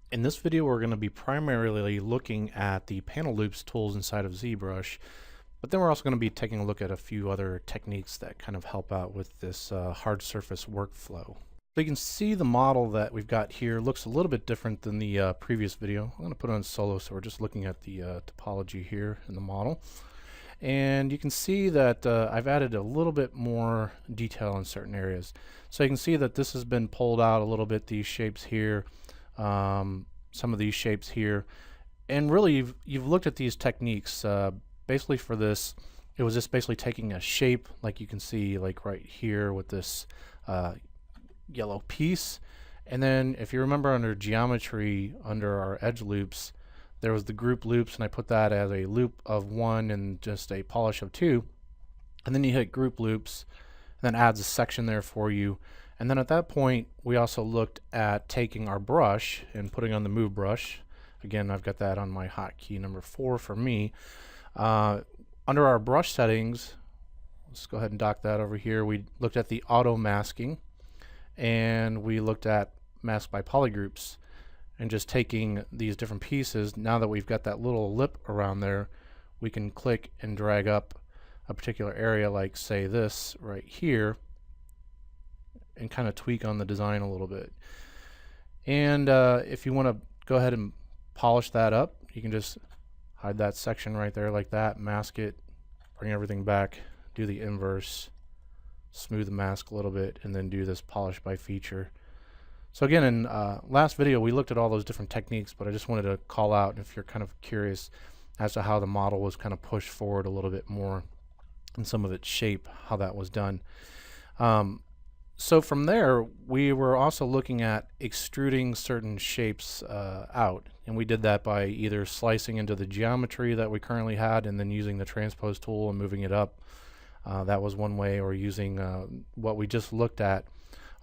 In this video, we're going to be primarily looking at the panel loops tools inside of ZBrush, but then we're also going to be taking a look at a few other techniques that kind of help out with this hard surface workflow. So you can see the model that we've got here looks a little bit different than the previous video. I'm going to put it on solo, so we're just looking at the topology here in the model. And you can see that I've added a little bit more detail in certain areas. So you can see that this has been pulled out a little bit, these shapes here. Some of these shapes here, and really you've looked at these techniques. Basically for this, it was just basically taking a shape like you can see like right here with this yellow piece, and then if you remember under geometry, under our edge loops, there was the group loops, and I put that as a loop of 1 and just a polish of 2, and then you hit group loops, and then adds a section there for you. And then at that point, we also looked at taking our brush and putting on the move brush. Again, I've got that on my hotkey number 4 for me. Under our brush settings, let's go ahead and dock that over here. We looked at the auto masking, and we looked at mask by polygroups, and just taking these different pieces. Now that we've got that little lip around there, we can click and drag up a particular area, like say this right here, and kind of tweak on the design a little bit. And if you want to go ahead and polish that up, you can just hide that section right there like that, mask it, bring everything back, do the inverse, smooth the mask a little bit, and then do this polish by feature. So again, in last video we looked at all those different techniques, but I just wanted to call out, if you're kind of curious as to how the model was kind of pushed forward a little bit more in some of its shape, how that was done. So from there, we were also looking at extruding certain shapes out, and we did that by either slicing into the geometry that we currently had and then using the transpose tool and moving it up. That was one way, or using what we just looked at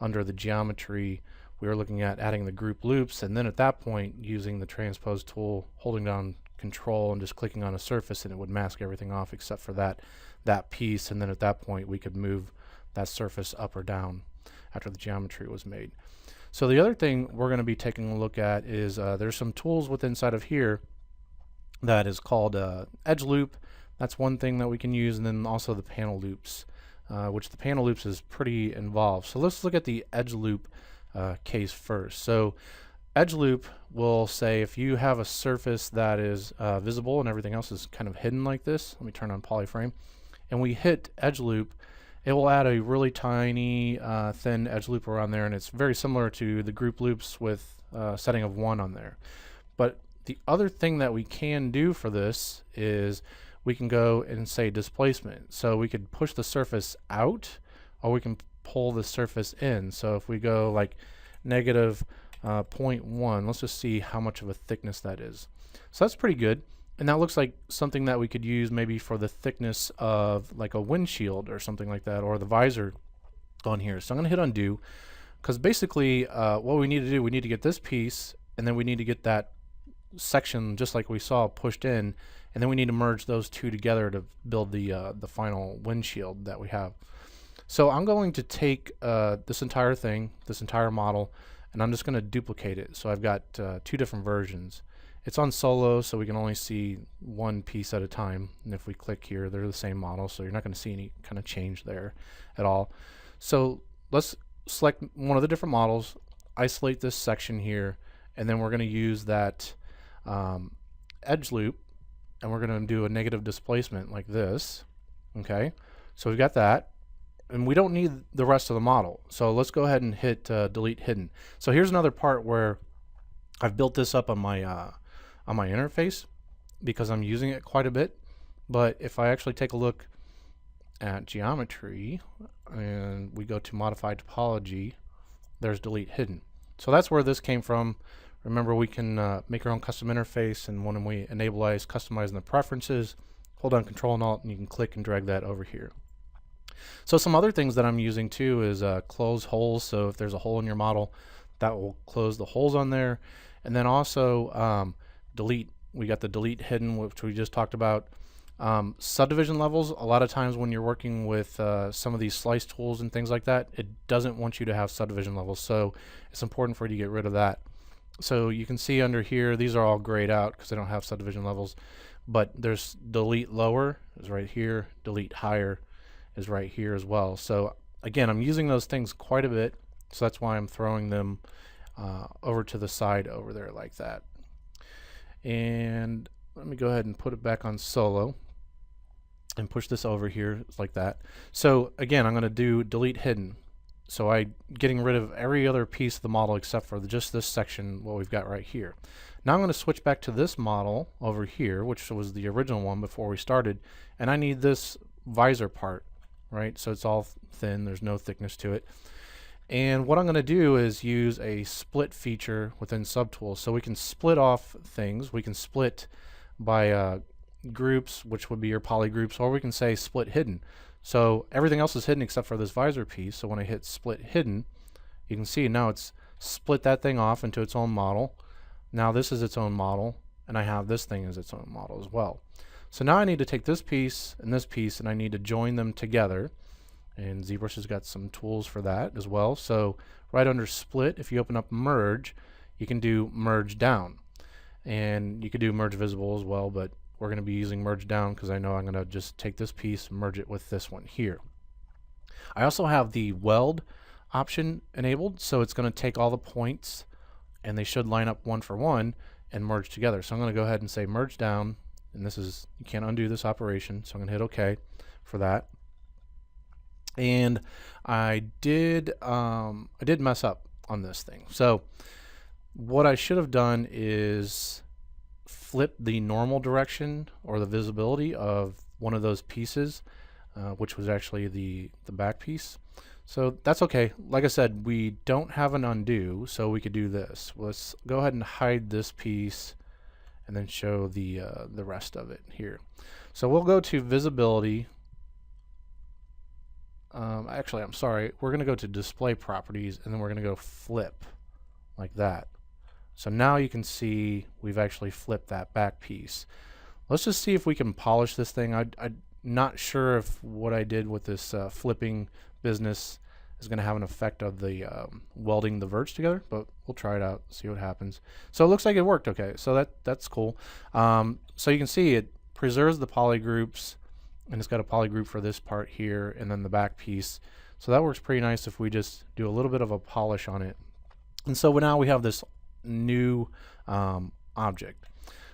under the geometry. We were looking at adding the group loops, and then at that point using the transpose tool, holding down control and just clicking on a surface, and it would mask everything off except for that piece, and then at that point we could move that surface up or down after the geometry was made. So the other thing we're going to be taking a look at is there's some tools within inside of here that is called edge loop. That's one thing that we can use, and then also the panel loops, which the panel loops is pretty involved. So let's look at the edge loop case first. So edge loop will say if you have a surface that is visible and everything else is kind of hidden like this. Let me turn on polyframe, and we hit edge loop, it will add a really tiny thin edge loop around there, and it's very similar to the group loops with setting of 1 on there. But the other thing that we can do for this is we can go and say displacement. So we could push the surface out, or we can pull the surface in. So if we go like negative 0.1, let's just see how much of a thickness that is. So that's pretty good. And that looks like something that we could use maybe for the thickness of like a windshield or something like that, or the visor on here. So I'm going to hit undo, because basically what we need to do, we need to get this piece, and then we need to get that section just like we saw pushed in, and then we need to merge those two together to build the final windshield that we have. So I'm going to take this entire thing, this entire model, and I'm just going to duplicate it. So I've got 2 different versions. It's on solo, so we can only see one piece at a time. And if we click here, they're the same model, so you're not going to see any kind of change there at all. So let's select one of the different models, isolate this section here, and then we're going to use that edge loop, and we're going to do a negative displacement like this. Okay, so we've got that, and we don't need the rest of the model. So let's go ahead and hit delete hidden. So here's another part where I've built this up on my interface because I'm using it quite a bit. But if I actually take a look at geometry and we go to modify topology, there's delete hidden. So that's where this came from. Remember, we can make our own custom interface, and when we enable customizing the preferences, hold down Control and Alt, and you can click and drag that over here. So some other things that I'm using too is close holes. So if there's a hole in your model, that will close the holes on there. And then also delete. We got the delete hidden, which we just talked about. Subdivision levels, a lot of times when you're working with some of these slice tools and things like that, it doesn't want you to have subdivision levels, so it's important for you to get rid of that. So you can see under here, these are all grayed out because they don't have subdivision levels, but there's delete lower is right here, delete higher is right here as well. So again, I'm using those things quite a bit, so that's why I'm throwing them over to the side over there like that. And let me go ahead and put it back on solo and push this over here like that. So again, I'm going to do delete hidden. So I'm getting rid of every other piece of the model except for just this section, what we've got right here. Now I'm going to switch back to this model over here, which was the original one before we started, and I need this visor part, right? So it's all thin, there's no thickness to it. And what I'm going to do is use a split feature within subtools. So we can split off things. We can split by groups, which would be your poly groups, or we can say split hidden. So everything else is hidden except for this visor piece. So when I hit split hidden, you can see now it's split that thing off into its own model. Now this is its own model, and I have this thing as its own model as well. So now I need to take this piece, and I need to join them together. And ZBrush has got some tools for that as well. So right under split, if you open up merge, you can do merge down. And you could do merge visible as well, but we're going to be using merge down because I know I'm going to just take this piece and merge it with this one here. I also have the weld option enabled, so it's going to take all the points and they should line up one for one and merge together. So I'm going to go ahead and say merge down, and this is, you can't undo this operation, so I'm going to hit OK for that. And I did mess up on this thing. So what I should have done is flip the normal direction or the visibility of one of those pieces, which was actually the back piece. So that's okay. Like I said, we don't have an undo, so we could do this. Let's go ahead and hide this piece and then show the rest of it here. So we'll go to visibility. Actually, I'm sorry. We're going to go to display properties, and then we're going to go flip like that. So now you can see we've actually flipped that back piece. Let's just see if we can polish this thing. I'm not sure if what I did with this flipping business is going to have an effect of the welding the verts together, but we'll try it out, see what happens. So it looks like it worked okay. So that's cool. So you can see it preserves the poly groups, and it's got a poly group for this part here and then the back piece. So that works pretty nice if we just do a little bit of a polish on it. And so now we have this new object.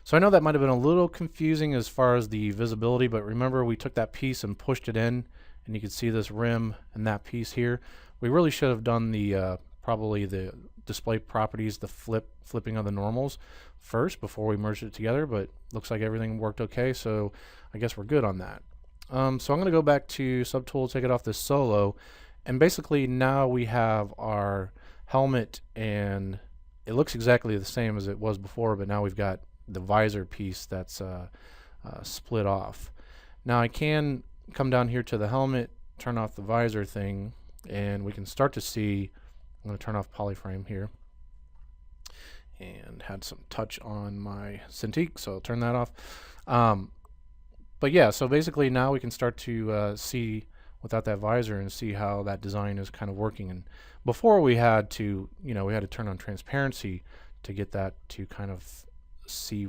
So I know that might have been a little confusing as far as the visibility, but remember we took that piece and pushed it in, and you can see this rim and that piece here. We really should have done the probably the display properties, the flipping of the normals first before we merged it together, but looks like everything worked okay, so I guess we're good on that. So I'm going to go back to Subtool, take it off this solo, and basically now we have our helmet, and it looks exactly the same as it was before, but now we've got the visor piece that's split off. Now I can come down here to the helmet, turn off the visor thing, and we can start to see. I'm going to turn off polyframe here, and had some touch on my Cintiq, so I'll turn that off. But yeah, so basically now we can start to see without that visor and see how that design is kind of working. And before we had to, we had to turn on transparency to get that to kind of see,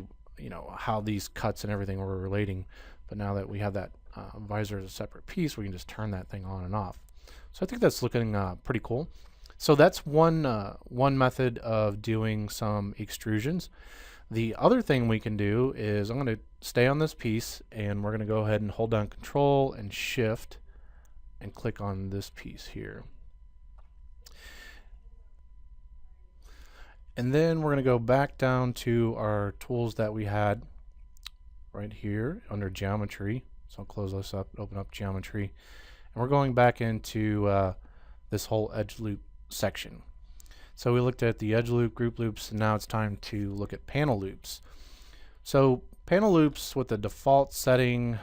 how these cuts and everything were relating. But now that we have that visor as a separate piece, we can just turn that thing on and off. So I think that's looking pretty cool. So that's one method of doing some extrusions. The other thing we can do is I'm going to stay on this piece, and we're going to go ahead and hold down Control and Shift and click on this piece here. And then we're going to go back down to our tools that we had right here under Geometry. So I'll close this up, open up Geometry, and we're going back into this whole edge loop section. So we looked at the edge loop, group loops, and now it's time to look at panel loops. So panel loops with the default setting,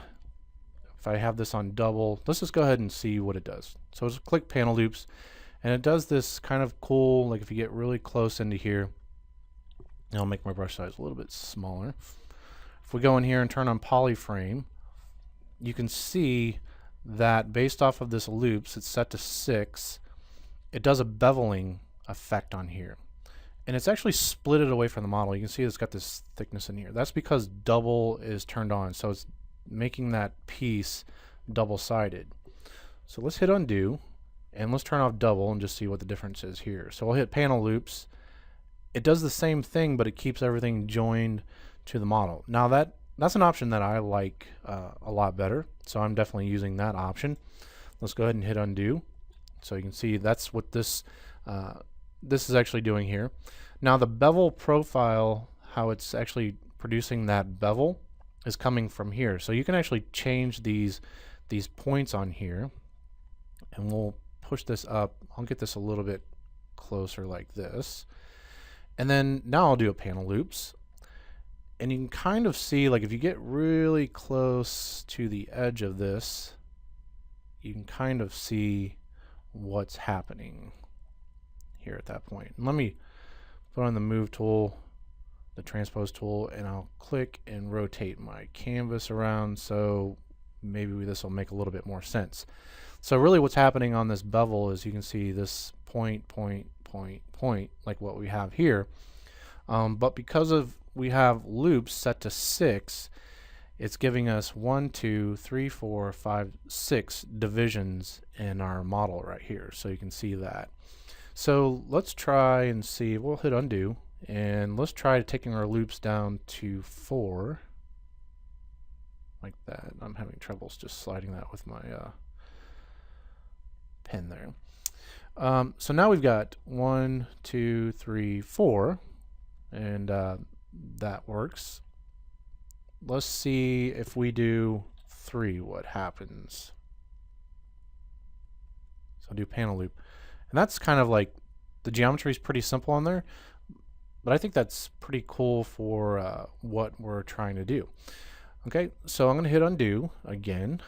if I have this on double, let's just go ahead and see what it does. So just click panel loops, and it does this kind of cool, like if you get really close into here, I'll make my brush size a little bit smaller. If we go in here and turn on polyframe, you can see that based off of this loops, it's set to 6, it does a beveling effect on here. and it's actually split it away from the model. You can see it's got this thickness in here. That's because double is turned on, so it's making that piece double-sided. So let's hit undo, and let's turn off double and just see what the difference is here. So we'll hit panel loops. It does the same thing, but it keeps everything joined to the model. Now that's an option that I like a lot better, so I'm definitely using that option. Let's go ahead and hit undo. So you can see that's what this is actually doing here. Now the bevel profile, how it's actually producing that bevel, is coming from here. So you can actually change these points on here, and we'll push this up. I'll get this a little bit closer like this. And then now I'll do a panel loops. And you can kind of see, like if you get really close to the edge of this, you can kind of see what's happening here at that point. And let me put on the move tool, the transpose tool, and I'll click and rotate my canvas around, so maybe this will make a little bit more sense. So really what's happening on this bevel is you can see this point, like what we have here. But because of we have loops set to 6, it's giving us 1, 2, 3, 4, 5, 6 divisions in our model right here. So you can see that. So let's try and see. We'll hit undo, and let's try taking our loops down to 4, like that. I'm having troubles just sliding that with my pen there. So now we've got 1, 2, 3, 4, and that works. Let's see if we do 3, what happens. So I'll do panel loop. And that's kind of like, the geometry is pretty simple on there, but I think that's pretty cool for what we're trying to do. Okay, so I'm going to hit undo again,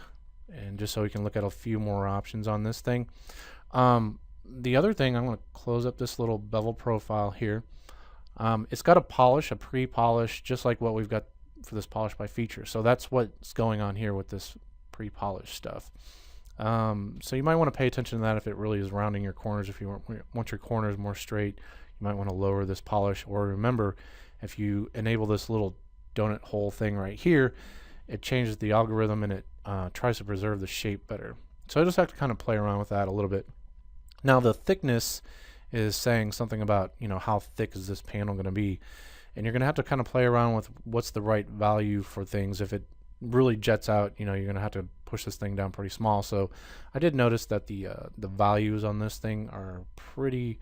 and just so we can look at a few more options on this thing. The other thing, I'm going to close up this little bevel profile here. It's got a polish, a pre-polish, just like what we've got for this polish by feature. So that's what's going on here with this pre-polished stuff. So you might want to pay attention to that if it really is rounding your corners. If you want your corners more straight, you might want to lower this polish. Or remember, if you enable this little donut hole thing right here, it changes the algorithm and it tries to preserve the shape better. So I just have to kind of play around with that a little bit. Now the thickness is saying something about, you know, how thick is this panel going to be, and you're going to have to kind of play around with what's the right value for things. If it really jets out, you know, you're going to have to push this thing down pretty small. So I did notice that the values on this thing are pretty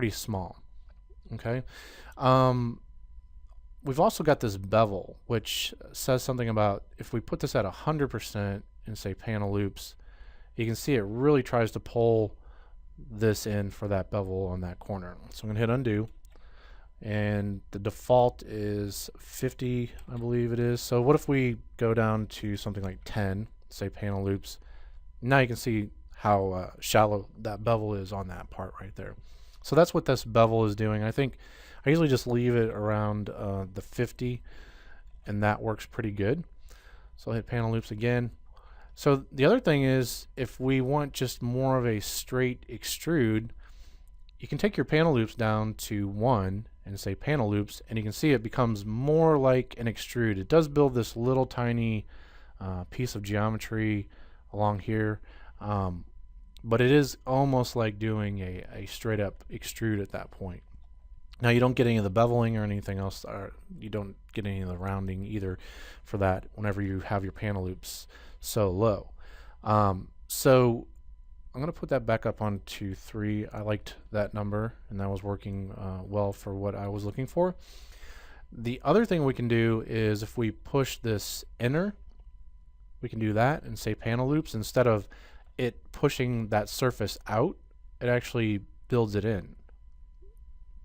small. Okay. We've also got this bevel, which says something about if we put this at 100% and say panel loops, you can see it really tries to pull this in for that bevel on that corner. So I'm going to hit undo, and the default is 50, I believe it is. So what if we go down to something like 10, say panel loops? Now you can see how shallow that bevel is on that part right there. So that's what this bevel is doing. I think I usually just leave it around the 50, and that works pretty good. So I'll hit panel loops again. So the other thing is, if we want just more of a straight extrude, you can take your panel loops down to 1 and say panel loops, and you can see it becomes more like an extrude. It does build this little tiny piece of geometry along here, but it is almost like doing a straight up extrude at that point. Now you don't get any of the beveling or anything else, or you don't get any of the rounding either for that whenever you have your panel loops so low. So I'm going to put that back up onto 3. I liked that number, and that was working well for what I was looking for. The other thing we can do is if we push this enter, we can do that and say panel loops. Instead of it pushing that surface out, it actually builds it in.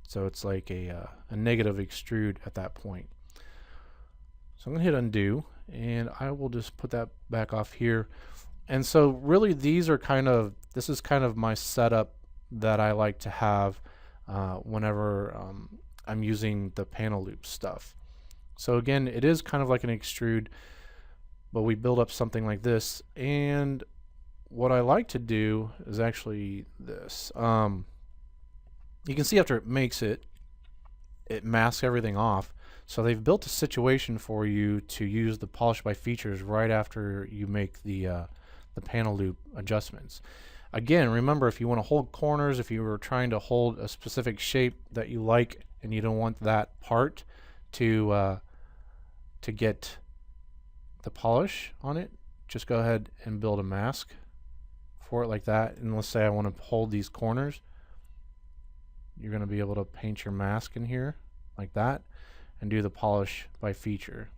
So it's like a negative extrude at that point. So I'm going to hit undo, and I will just put that back off here. And so really these are this is kind of my setup that I like to have whenever I'm using the panel loop stuff. So again, it is kind of like an extrude, but we build up something like this. And what I like to do is actually this. You can see after it makes it, it masks everything off. So they've built a situation for you to use the polish by features right after you make the panel loop adjustments. Again, remember, if you want to hold corners, if you were trying to hold a specific shape that you like and you don't want that part to get the polish on it, just go ahead and build a mask for it like that. And let's say I want to hold these corners, you're going to be able to paint your mask in here like that and do the polish by feature.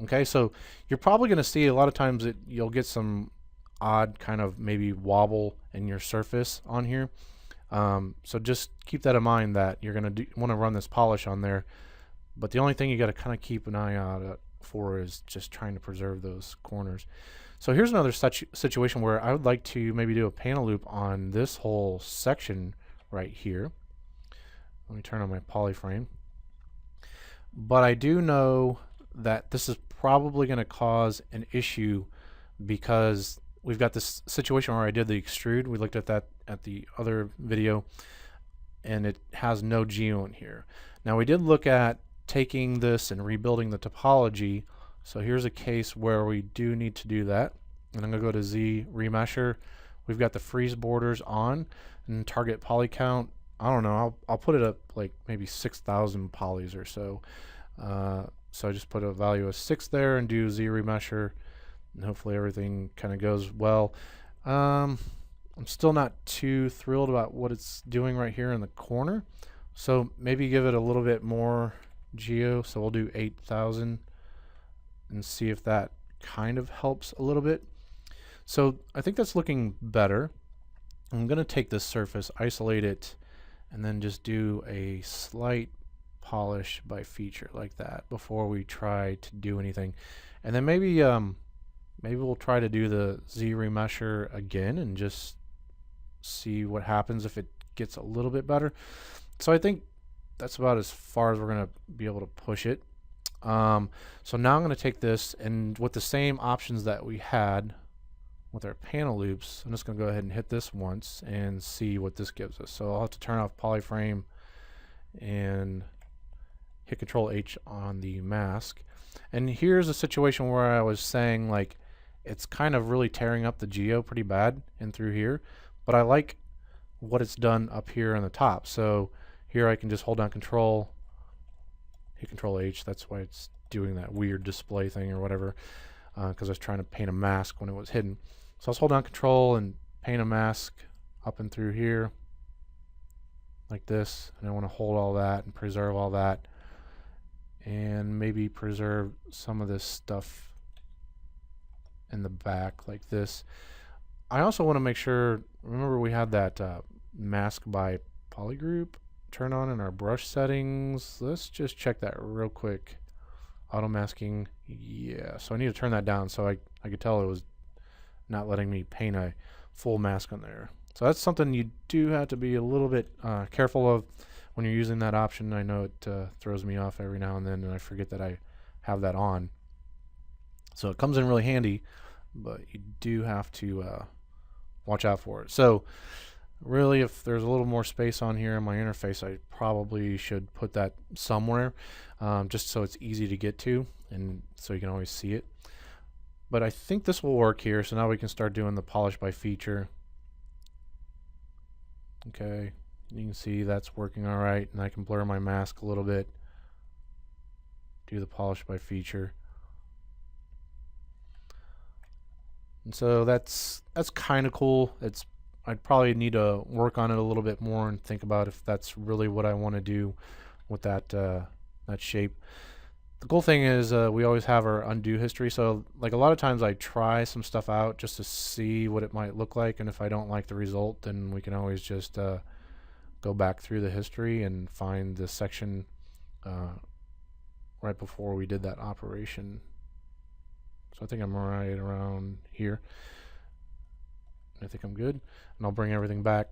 Okay, so you're probably going to see a lot of times that you'll get some odd kind of maybe wobble in your surface on here. So just keep that in mind, that you're going to want to run this polish on there. But the only thing you got to kind of keep an eye out for is just trying to preserve those corners. So here's another such situation where I would like to maybe do a panel loop on this whole section right here. Let me turn on my polyframe. But I do know that this is probably going to cause an issue because we've got this situation where I did the extrude. We looked at that at the other video, and it has no geo in here. Now we did look at taking this and rebuilding the topology. So here's a case where we do need to do that. And I'm going to go to Z Remesher. We've got the freeze borders on and target poly count. I don't know. I'll put it up like maybe 6,000 polys or so. So I just put a value of 6 there and do Z Remesher, and hopefully everything kind of goes well. I'm still not too thrilled about what it's doing right here in the corner. So maybe give it a little bit more geo. So we'll do 8,000 and see if that kind of helps a little bit. So I think that's looking better. I'm going to take this surface, isolate it, and then just do a slight polish by feature like that before we try to do anything. And then maybe we'll try to do the Z Remesher again and just see what happens if it gets a little bit better. So I think that's about as far as we're going to be able to push it. So now I'm going to take this, and with the same options that we had with our panel loops, I'm just going to go ahead and hit this once and see what this gives us. So I'll have to turn off polyframe and hit Control H on the mask. And here's a situation where I was saying, like, it's kind of really tearing up the geo pretty bad in through here, but I like what it's done up here on the top. So here I can just hold down Control, hit Control H. That's why it's doing that weird display thing or whatever, because I was trying to paint a mask when it was hidden. So let's hold down Control and paint a mask up and through here like this, and I want to hold all that and preserve all that, and maybe preserve some of this stuff in the back like this. I also want to make sure, remember we had that mask by polygroup turn on in our brush settings. Let's just check that real quick. Auto masking, yeah, so I need to turn that down so I could tell it was not letting me paint a full mask on there. So that's something you do have to be a little bit careful of when you're using that option. I know it throws me off every now and then, and I forget that I have that on. So it comes in really handy, but you do have to watch out for it. So really, if there's a little more space on here in my interface, I probably should put that somewhere, just so it's easy to get to and so you can always see it. But I think this will work here, so now we can start doing the polish by feature. Okay, you can see that's working all right, and I can blur my mask a little bit, do the polish by feature. And so that's kind of cool. I'd probably need to work on it a little bit more and think about if that's really what I want to do with that that shape. The cool thing is we always have our undo history, so like a lot of times I try some stuff out just to see what it might look like, and if I don't like the result, then we can always just go back through the history and find the section right before we did that operation. So I think I'm right around here. I think I'm good, and I'll bring everything back.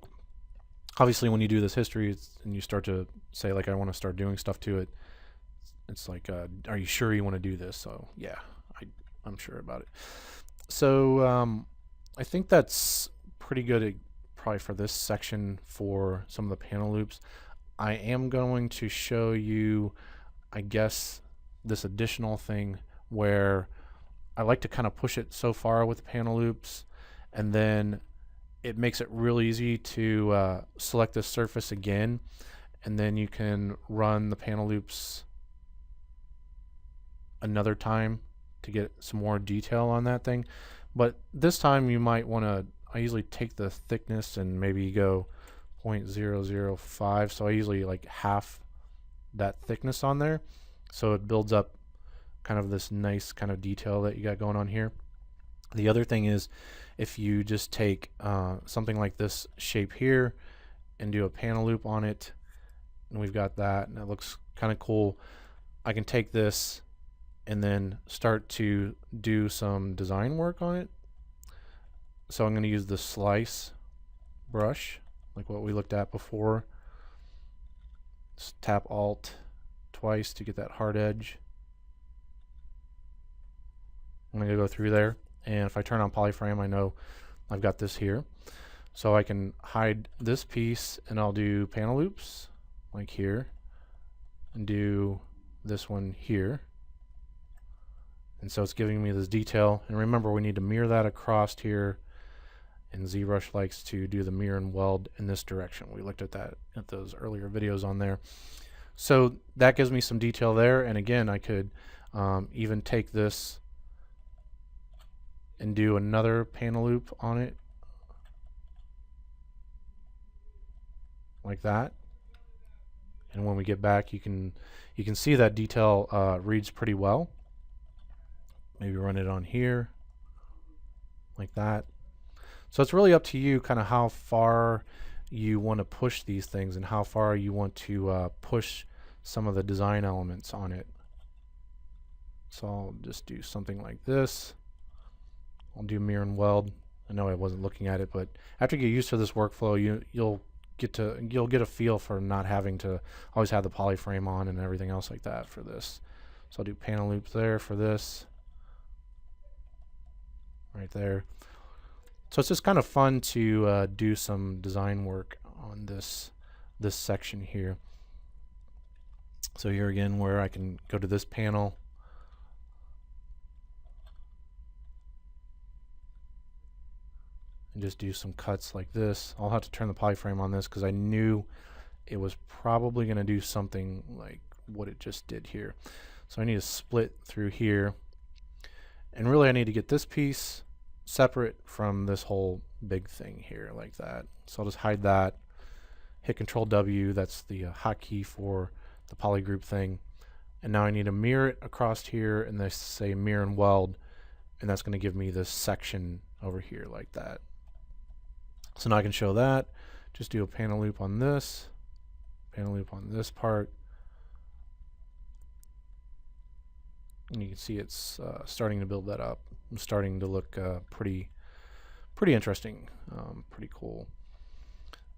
Obviously, when you do this history and you start to say, like, I want to start doing stuff to it, it's like, are you sure you want to do this? So yeah, I'm sure about it. So I think that's pretty good probably for this section for some of the panel loops. I am going to show you, I guess, this additional thing where I like to kind of push it so far with the panel loops, and then it makes it real easy to select this surface again, and then you can run the panel loops another time to get some more detail on that thing. But this time you might want to, I usually take the thickness and maybe go 0.005, so I usually like half that thickness on there, so it builds up kind of this nice kind of detail that you got going on here. The other thing is, if you just take something like this shape here and do a panel loop on it, and we've got that, and it looks kind of cool, I can take this and then start to do some design work on it. So I'm going to use the slice brush, like what we looked at before. Just tap Alt twice to get that hard edge. I'm going to go through there, and if I turn on polyframe, I know I've got this here. So I can hide this piece, and I'll do panel loops like here, and do this one here. And so it's giving me this detail, and remember, we need to mirror that across here, and ZBrush likes to do the mirror and weld in this direction. We looked at that at those earlier videos on there. So that gives me some detail there, and again, I could even take this and do another panel loop on it like that. And when we get back, you can see that detail reads pretty well. Maybe run it on here like that. So it's really up to you kind of how far you want to push these things and how far you want to push some of the design elements on it. So I'll just do something like this. I'll do mirror and weld. I know I wasn't looking at it, but after you get used to this workflow, you'll get a feel for not having to always have the polyframe on and everything else like that for this. So I'll do panel loops there for this, right there. So it's just kind of fun to do some design work on this section here. So here again, where I can go to this panel, and just do some cuts like this. I'll have to turn the polyframe on this because I knew it was probably going to do something like what it just did here. So I need to split through here, and really I need to get this piece separate from this whole big thing here like that. So I'll just hide that, hit Control W, that's the hotkey for the polygroup thing, and now I need to mirror it across here, and this say mirror and weld, and that's going to give me this section over here like that. So now I can show that, just do a panel loop on this, panel loop on this part, and you can see it's starting to build that up. It's starting to look pretty interesting, pretty cool.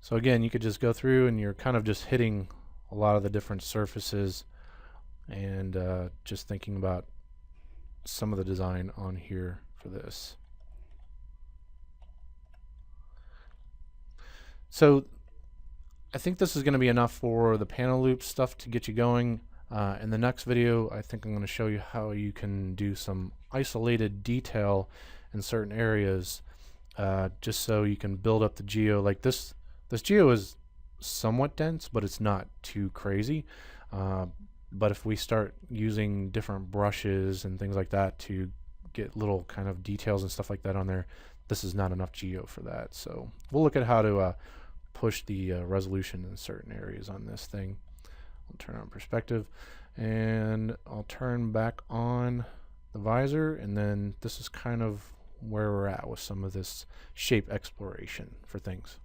So again, you could just go through and you're kind of just hitting a lot of the different surfaces and just thinking about some of the design on here for this. So I think this is going to be enough for the panel loop stuff to get you going. In the next video, I think I'm going to show you how you can do some isolated detail in certain areas, just so you can build up the geo. Like this geo is somewhat dense, but it's not too crazy. But if we start using different brushes and things like that to get little kind of details and stuff like that on there, this is not enough geo for that. So we'll look at how to push the resolution in certain areas on this thing. I'll turn on perspective, and I'll turn back on the visor, and then this is kind of where we're at with some of this shape exploration for things.